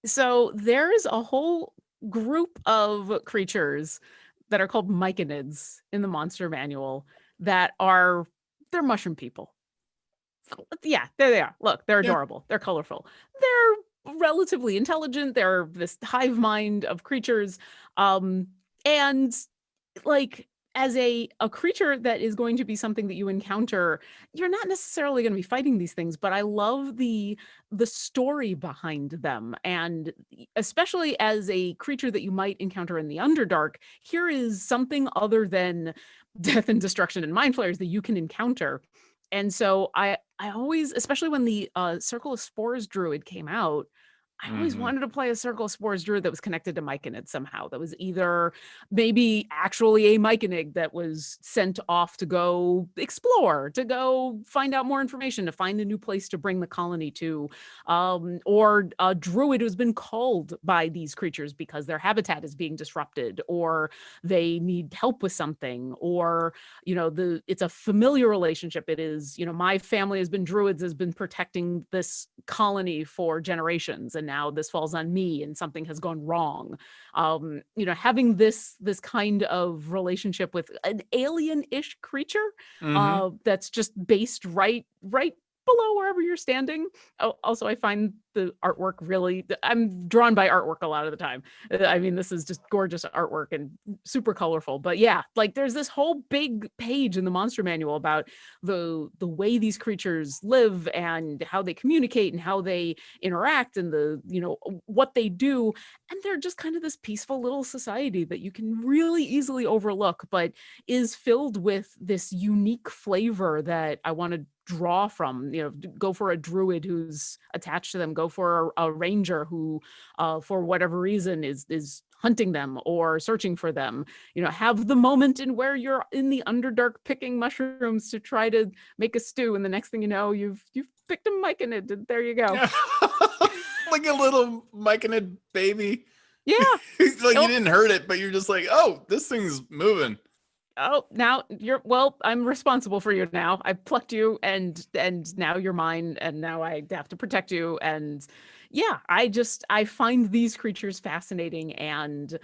So there's a whole group of creatures that are called Myconids in the monster manual that are they're mushroom people. Yeah, there they are. Look, they're Yeah. adorable. They're colorful. They're relatively intelligent. They're this hive mind of creatures. And like as a creature that is going to be something that you encounter, you're not necessarily going to be fighting these things, but I love the story behind them. And especially as a creature that you might encounter in the Underdark, here is something other than death and destruction and mind flayers that you can encounter. And so I always, especially when the Circle of Spores druid came out, I always Mm-hmm. wanted to play a Circle of Spores druid that was connected to Myconid somehow. That was either maybe actually a Myconid that was sent off to go explore, to go find out more information, to find a new place to bring the colony to, or a druid who's been called by these creatures because their habitat is being disrupted, or they need help with something, or it's a familiar relationship. It is, my family has been druids, has been protecting this colony for generations, and now this falls on me and something has gone wrong. Having this kind of relationship with an alien-ish creature Mm-hmm. that's just based right below wherever you're standing. Also, I find the artwork really, I'm drawn by artwork a lot of the time. I mean, this is just gorgeous artwork and super colorful. But yeah, like there's this whole big page in the monster manual about the way these creatures live and how they communicate and how they interact and what they do. And they're just kind of this peaceful little society that you can really easily overlook, but is filled with this unique flavor that I want to draw from. Go for a druid who's attached to them, go for a ranger who for whatever reason is hunting them or searching for them. Have the moment in where you're in the Underdark picking mushrooms to try to make a stew, and the next thing you know, you've picked a Myconid, and there you go. Like a little Myconid baby. Yeah. Like you Oh, didn't hurt it, but you're just like, oh, this thing's moving. oh, now I'm responsible for you now. I plucked you, and now you're mine, and now I have to protect you. And yeah, I find these creatures fascinating, and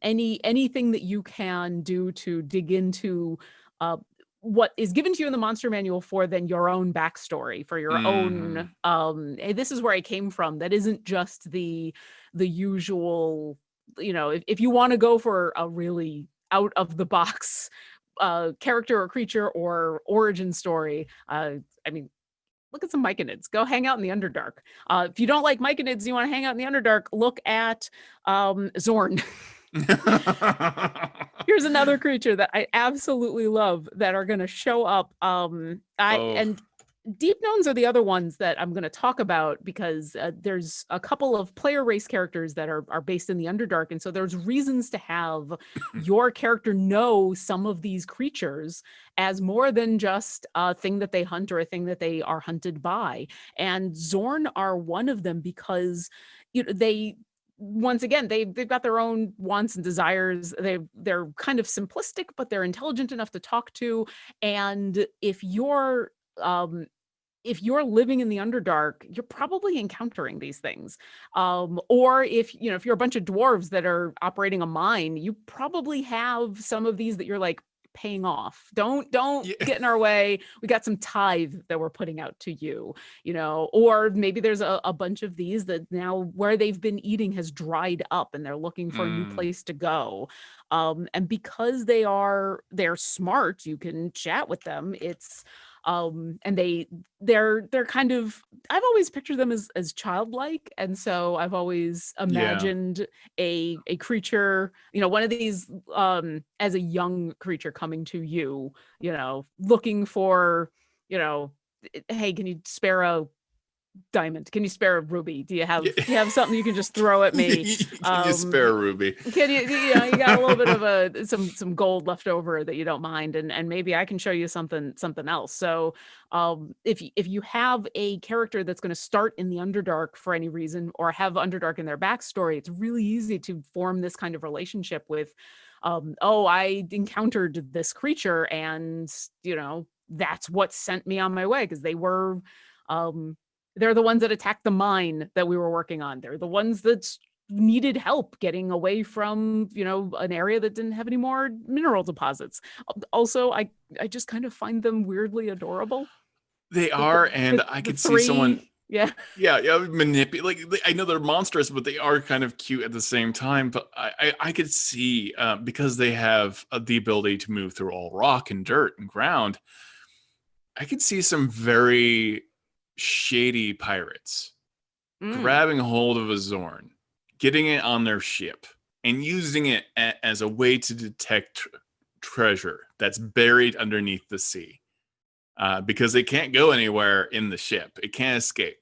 anything that you can do to dig into uh what is given to you in the monster manual for then your own backstory, for your Mm-hmm. own hey, this is where I came from, that isn't just the usual. If you want to go for a really out of the box character or creature or origin story, I mean, look at some Myconids. Go hang out in the Underdark. If you don't like Myconids, you want to hang out in the Underdark, look at Xorn. Here's another creature that I absolutely love that are going to show up. I Oh. and Deep Gnomes are the other ones that I'm going to talk about because there's a couple of player race characters that are based in the Underdark, and so there's reasons to have your character know some of these creatures as more than just a thing that they hunt or a thing that they are hunted by. And Xorn are one of them because they, once again, they've got their own wants and desires. They're kind of simplistic, but they're intelligent enough to talk to. And um if you're living in the Underdark, you're probably encountering these things. Or if you're a bunch of dwarves that are operating a mine, you probably have some of these that you're like paying off. Don't Yeah. get in our way. We got some tithe that we're putting out to you, or maybe there's a bunch of these that now where they've been eating has dried up and they're looking for a new Mm. place to go. And because they're smart, you can chat with them. It's and they're kind of, I've always pictured them as childlike, and so I've always Yeah. imagined a creature, one of these as a young creature coming to you, looking for, you know hey, can you spare a diamond? Can you spare a ruby? do you Yeah. have do you have something you can just throw at me? Can you spare Ruby? Can you got a little bit of some gold left over that you don't mind, and maybe I can show you something else. So if you have a character that's going to start in the Underdark for any reason or have Underdark in their backstory, it's really easy to form this kind of relationship with, oh, I encountered this creature, and that's what sent me on my way, because they were um They're the ones that attacked the mine that we were working on. They're the ones that needed help getting away from, an area that didn't have any more mineral deposits. Also, I just kind of find them weirdly adorable. They are, and I The could see someone. three, yeah. Yeah, manipulate. Like, I know they're monstrous, but they are kind of cute at the same time. But I could see, because they have the ability to move through all rock and dirt and ground. I could see some very shady pirates grabbing hold of a Xorn, getting it on their ship, and using it as a way to detect treasure that's buried underneath the sea. Because they can't go anywhere in the ship. It can't escape.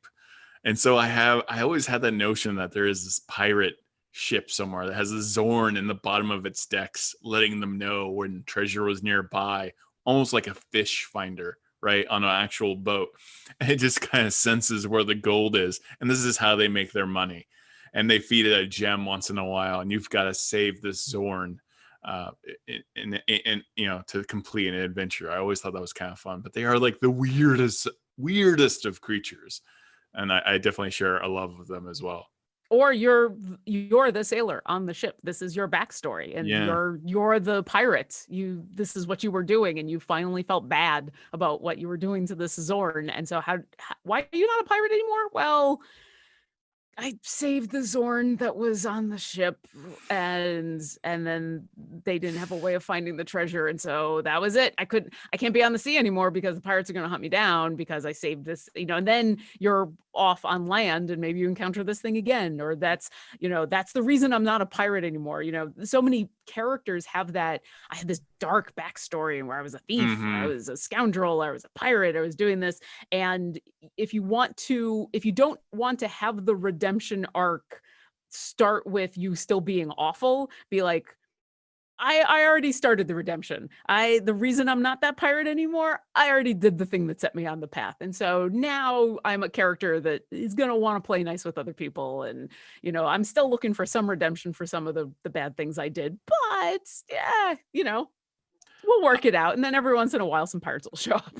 And so I always had that notion that there is this pirate ship somewhere that has a Xorn in the bottom of its decks, letting them know when treasure was nearby, almost like a fish finder, right, on an actual boat. And it just kind of senses where the gold is. And this is how they make their money. And they feed it a gem once in a while, and you've got to save this Xorn to complete an adventure. I always thought that was kind of fun. But they are like the weirdest of creatures. And I definitely share a love of them as well. Or you're the sailor on the ship. This is your backstory, and you're the pirate. This is what you were doing, and you finally felt bad about what you were doing to this Xorn. And so why are you not a pirate anymore? Well, I saved the Xorn that was on the ship, and then they didn't have a way of finding the treasure, and so that was it. I can't be on the sea anymore because the pirates are going to hunt me down because I saved this, and then you're off on land and maybe you encounter this thing again, or that's the reason I'm not a pirate anymore. So many characters have that. I had this dark backstory where I was a thief, I was a scoundrel, I was a pirate, I was doing this. And if you don't want to have the redemption arc start with you still being awful, be like, I already started the redemption. The reason I'm not that pirate anymore, I already did the thing that set me on the path. And so now I'm a character that is going to want to play nice with other people. And, I'm still looking for some redemption for some of the bad things I did. But yeah, we'll work it out. And then every once in a while, some pirates will show up.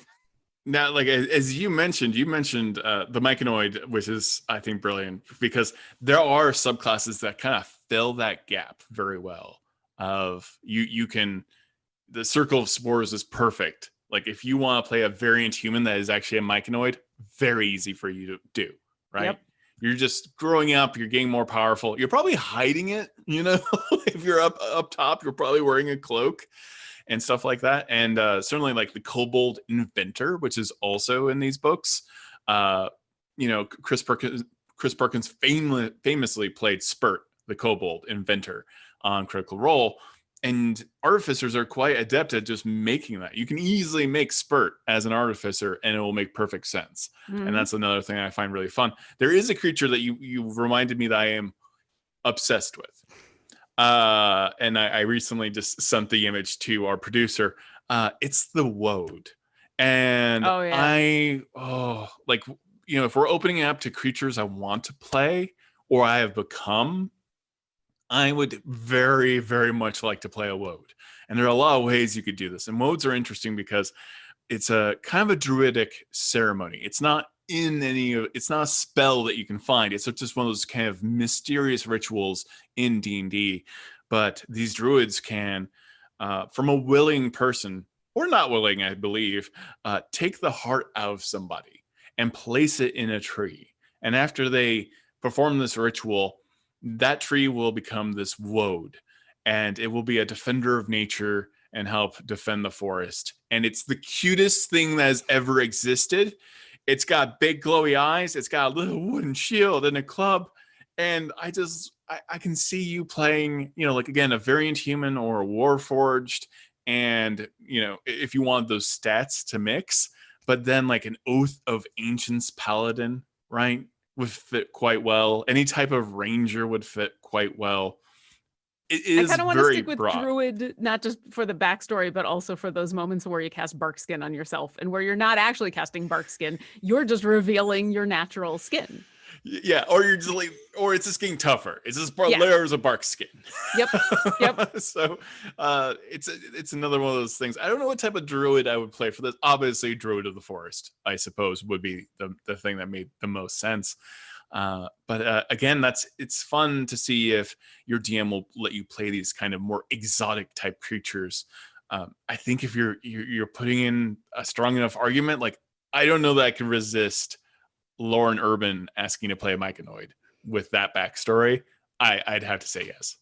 Now, like, as you mentioned the Micanoid, which is, I think, brilliant, because there are subclasses that kind of fill that gap very well. Of you can, the Circle of Spores is perfect. Like, if you want to play a variant human that is actually a Mycanoid, very easy for you to do, right? Yep. You're just growing up, you're getting more powerful. You're probably hiding it, if you're up top, you're probably wearing a cloak and stuff like that. And certainly like the Kobold Inventor, which is also in these books. Chris Perkins famously played Spurt, the Kobold Inventor, on Critical Role, and artificers are quite adept at just making that. You can easily make Spurt as an artificer and it will make perfect sense. And that's another thing I find really fun. There is a creature that you reminded me that I am obsessed with, and I recently just sent the image to our producer. It's the Woed. And if we're opening it up to creatures I want to play or I have become, I would very, very much like to play a Woed. And there are a lot of ways you could do this. And Woads are interesting because it's a kind of a druidic ceremony. It's not it's not a spell that you can find. It's just one of those kind of mysterious rituals in D&D. But these druids can, from a willing person, or not willing, I believe, take the heart out of somebody and place it in a tree. And after they perform this ritual, that tree will become this Woed, and it will be a defender of nature and help defend the forest. And it's the cutest thing that has ever existed. It's got big glowy eyes. It's got a little wooden shield and a club. And I can see you playing, again, a variant human or a warforged. And, if you want those stats to mix, but then like an Oath of Ancients paladin, right, would fit quite well. Any type of ranger would fit quite well. It is I kind of want to stick with broad. Druid, not just for the backstory, but also for those moments where you cast Barkskin on yourself and where you're not actually casting Barkskin. You're just revealing your natural skin. Yeah, or you're just like, or it's just getting tougher. It's just Yeah. layers of bark skin. Yep. So it's another one of those things. I don't know what type of druid I would play for this. Obviously, druid of the forest, I suppose, would be the thing that made the most sense. But again, it's fun to see if your DM will let you play these kind of more exotic type creatures. I think if you're putting in a strong enough argument, like I don't know that I could resist Lauren Urban asking to play a Micanoid with that backstory. I'd have to say yes.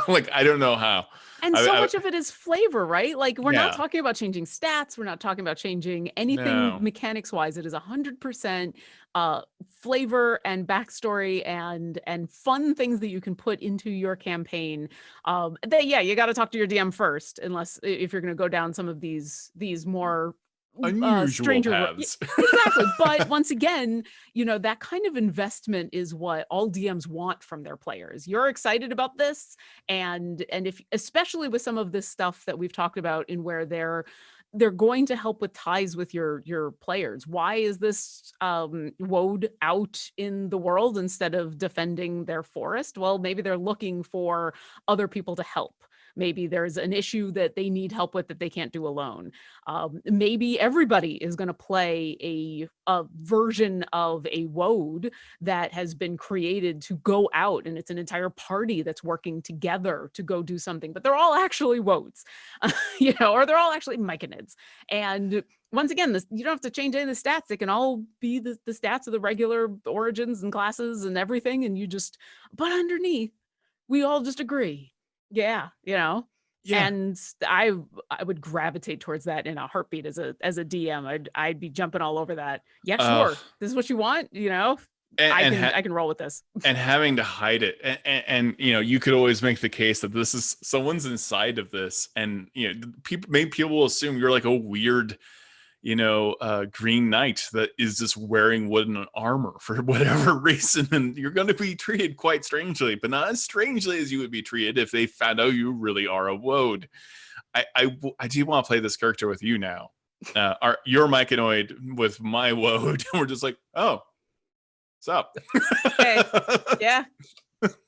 Like I don't know how. And so much of it is flavor, right? Like we're not Yeah. talking about changing stats. We're not talking about changing anything No. mechanics wise. It is 100% flavor and backstory and fun things that you can put into your campaign. You got to talk to your DM first, unless if you're going to go down some of these more Unusual stranger paths. Exactly. But once again, that kind of investment is what all DMs want from their players. You're excited about this, and if especially with some of this stuff that we've talked about in where they're going to help with ties with your players. Why is this woad out in the world instead of defending their forest? Well, maybe they're looking for other people to help. Maybe there's an issue that they need help with that they can't do alone. Maybe everybody is going to play a version of a woad that has been created to go out, and it's an entire party that's working together to go do something, but they're all actually woads, or they're all actually myconids. And once again, you don't have to change any of the stats. They can all be the stats of the regular origins and classes and everything, and but underneath, we all just agree. Yeah. Yeah. And I would gravitate towards that in a heartbeat as a DM. I'd be jumping all over that. Yeah, sure. This is what you want, I can roll with this. And having to hide it, and you could always make the case that this is someone's inside of this, and people will assume you're like a weird Green Knight that is just wearing wooden armor for whatever reason, and you're going to be treated quite strangely, but not as strangely as you would be treated if they found out you really are a woad. I do want to play this character with you now. Your Micanoid with my woad, and we're just like, oh, what's up? Hey, yeah.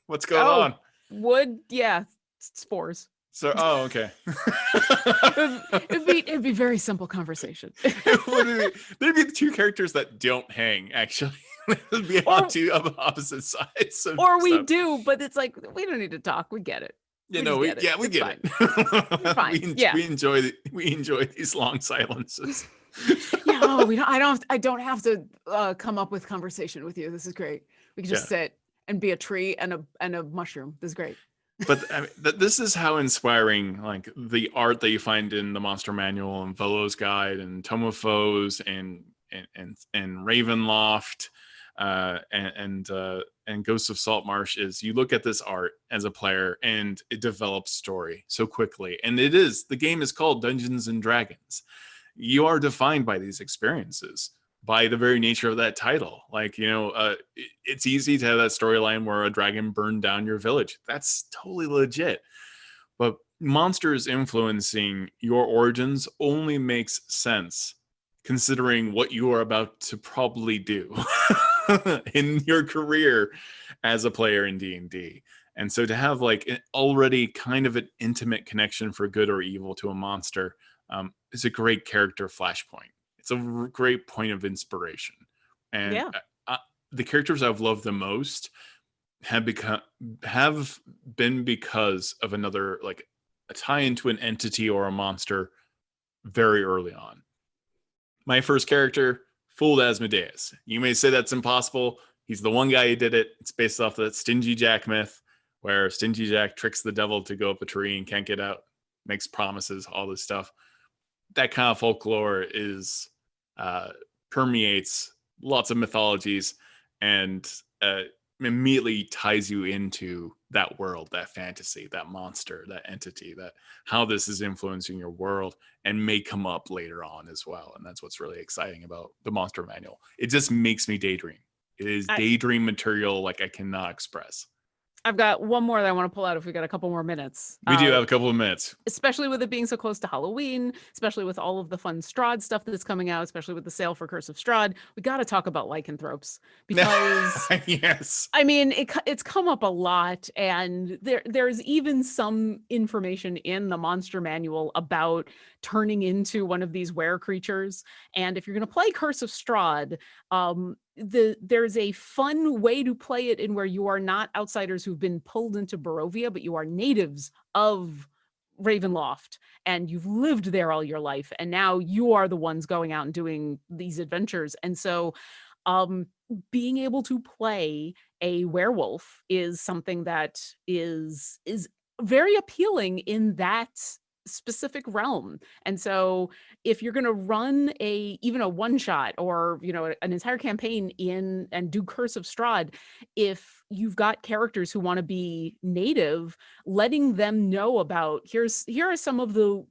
What's going on? Wood, yeah, spores. So, oh, okay. It'd be very simple conversation. There'd be the two characters that don't hang, actually. It'd be on two opposite sides. Or we do, but it's like, we don't need to talk. We get it. We get it. Fine. We enjoy these long silences. I don't have to come up with conversation with you. This is great. We can just sit and be a tree and a mushroom. This is great. But I mean, this is how inspiring, like the art that you find in the Monster Manual and Volo's Guide and Tome of Foes and Ravenloft and Ghosts of Saltmarsh is you look at this art as a player and it develops story so quickly. And the game is called Dungeons and Dragons. You are defined by these experiences, by the very nature of that title. Like, it's easy to have that storyline where a dragon burned down your village. That's totally legit. But monsters influencing your origins only makes sense considering what you are about to probably do in your career as a player in D&D. And so to have like already kind of an intimate connection for good or evil to a monster is a great character flashpoint. It's a great point of inspiration. And the characters I've loved the most have been because of another, like a tie into an entity or a monster very early on. My first character, fooled Asmodeus. You may say that's impossible. He's the one guy who did it. It's based off that Stingy Jack myth, where Stingy Jack tricks the devil to go up a tree and can't get out, makes promises, all this stuff. That kind of folklore permeates lots of mythologies and immediately ties you into that world, that fantasy, that monster, that entity, that how this is influencing your world and may come up later on as well. And that's what's really exciting about the Monster Manual. It just makes me daydream. It is daydream material like I cannot express. I've got one more that I want to pull out if we got a couple more minutes. We do have a couple of minutes. Especially with it being so close to Halloween, especially with all of the fun Strahd stuff that's coming out, especially with the sale for Curse of Strahd, we got to talk about Lycanthropes because yes, I mean it's come up a lot, and there's even some information in the monster manual about turning into one of these were creatures. And if you're going to play Curse of Strahd, there's a fun way to play it in where you are not outsiders who've been pulled into Barovia, but you are natives of Ravenloft, and you've lived there all your life, and now you are the ones going out and doing these adventures. And so being able to play a werewolf is something that is very appealing in that specific realm. And so if you're going to run even a one shot or an entire campaign in and do Curse of Strahd, if you've got characters who want to be native, letting them know about here are some of the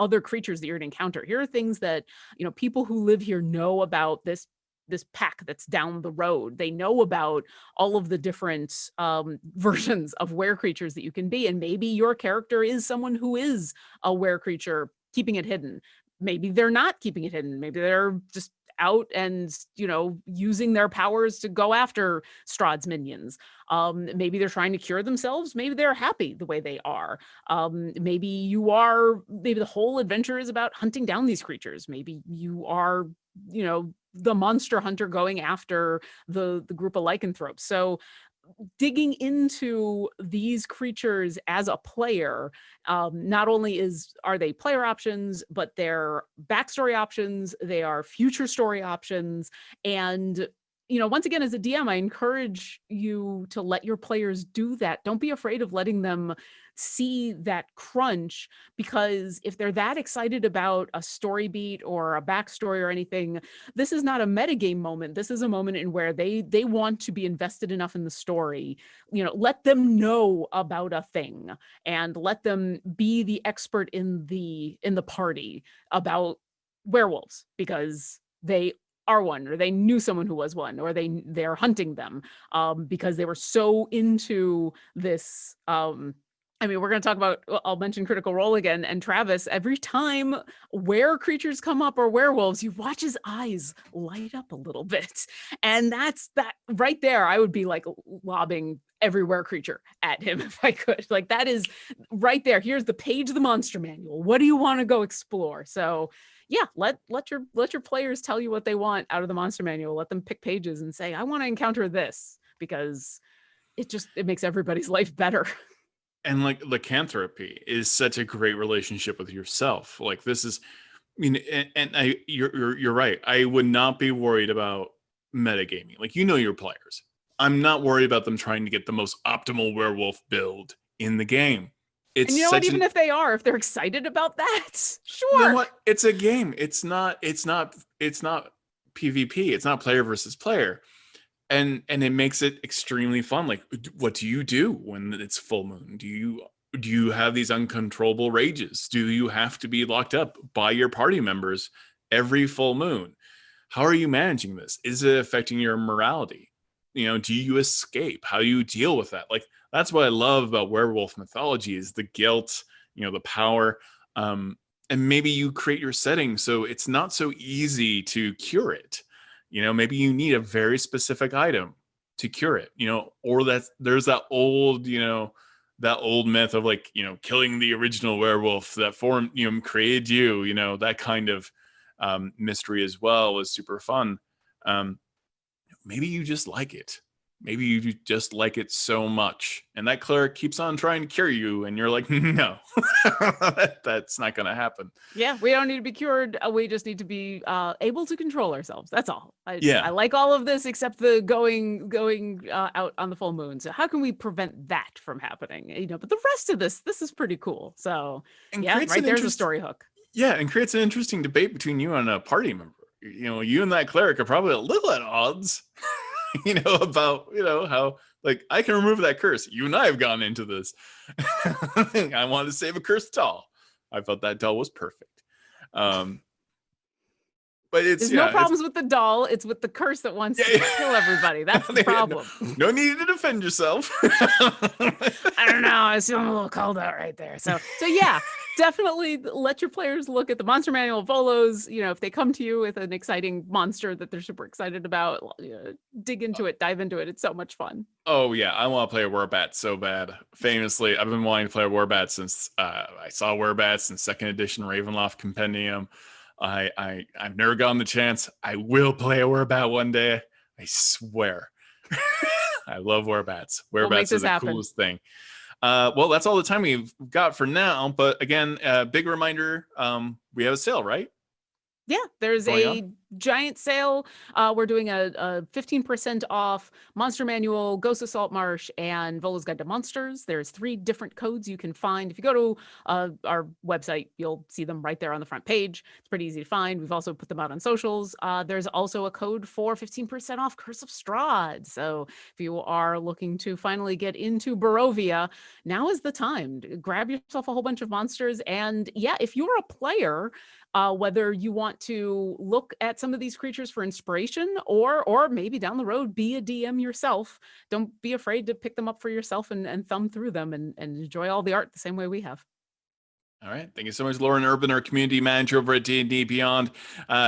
other creatures that you're going to encounter. Here are things that people who live here know about this pack that's down the road. They know about all of the different versions of were creatures that you can be. And maybe your character is someone who is a were creature, keeping it hidden. Maybe they're not keeping it hidden. Maybe they're just out and, using their powers to go after Strahd's minions. Maybe they're trying to cure themselves. Maybe they're happy the way they are. Maybe the whole adventure is about hunting down these creatures. Maybe you are, the monster hunter going after the group of lycanthropes. So digging into these creatures as a player, not only are they player options, but they're backstory options, they are future story options. And once again, as a DM, I encourage you to let your players do that. Don't be afraid of letting them see that crunch, because if they're that excited about a story beat or a backstory or anything, this is not a metagame moment. This is a moment in where they want to be invested enough in the story. Let them know about a thing and let them be the expert in the party about werewolves, because they are one, or they knew someone who was one, or they're hunting them because they were so into this. We're going to talk about, I'll mention Critical Role again, and Travis, every time were creatures come up or werewolves, you watch his eyes light up a little bit. And that's that right there. I would be like lobbing every were creature at him if I could. Like, that is right there. Here's the page of the monster manual. What do you want to go explore? So yeah, let your players tell you what they want out of the monster manual. Let them pick pages and say, I want to encounter this, because it makes everybody's life better. And like lycanthropy is such a great relationship with yourself. Like, this is, you're right. I would not be worried about metagaming. Like, your players. I'm not worried about them trying to get the most optimal werewolf build in the game. It's, and what, even if they are, if they're excited about that, sure. You know what? It's a game. It's not PvP. It's not player versus player. And it makes it extremely fun. Like, what do you do when it's full moon? Do you have these uncontrollable rages? Do you have to be locked up by your party members every full moon? How are you managing this? Is it affecting your morality? Do you escape? How do you deal with that? Like, that's what I love about werewolf mythology, is the guilt, the power. And maybe you create your setting so it's not so easy to cure it. Maybe you need a very specific item to cure it, or there's that old, that old myth of like, killing the original werewolf that formed, created you, that kind of mystery as well was super fun. Maybe you just like it. Maybe you just like it so much, and that cleric keeps on trying to cure you, and you're like, no, that's not going to happen. Yeah, we don't need to be cured. We just need to be able to control ourselves. That's all. I like all of this except the going out on the full moon. So how can we prevent that from happening? But the rest of this is pretty cool. So and yeah, right there's a story hook. Yeah, and creates an interesting debate between you and a party member. You and that cleric are probably a little at odds. About, how, like, I can remove that curse. You and I have gone into this. I wanted to save a cursed doll. I felt that doll was perfect. But it's There's no problems with the doll. It's with the curse that wants to kill everybody. That's the problem. No need to defend yourself. I don't know. I was feeling a little called out right there. So yeah, definitely let your players look at the monster manual, Volos. You know, if they come to you with an exciting monster that they're super excited about, dig into it, dive into it. It's so much fun. Oh yeah, I want to play a Werbat so bad. Famously, I've been wanting to play a Werbat since I saw Werbats in 2nd edition Ravenloft Compendium. I've never gotten the chance. I will play a Werbat one day. I swear. I love Werbats. Werbats are the coolest thing. Well, that's all the time we've got for now. But again, big reminder, we have a sale, right? Yeah, there's a giant sale. We're doing a 15% off Monster Manual, Ghost of Saltmarsh, and Volo's Guide to Monsters. There's 3 different codes you can find. If you go to our website, you'll see them right there on the front page. It's pretty easy to find. We've also put them out on socials. There's also a code for 15% off Curse of Strahd. So if you are looking to finally get into Barovia, now is the time. Grab yourself a whole bunch of monsters. And yeah, if you're a player, whether you want to look at some of these creatures for inspiration or maybe down the road be a DM yourself, don't be afraid to pick them up for yourself and thumb through them and enjoy all the art the same way we have. All right. Thank you so much, Lauren Urban, our community manager over at D&D Beyond.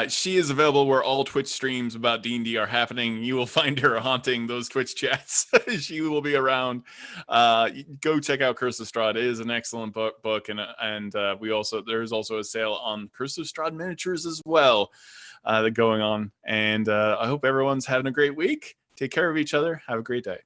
She is available where all Twitch streams about D&D are happening. You will find her haunting those Twitch chats. She will be around. Go check out Curse of Strahd. It is an excellent book. And there's also a sale on Curse of Strahd miniatures as well going on. And I hope everyone's having a great week. Take care of each other. Have a great day.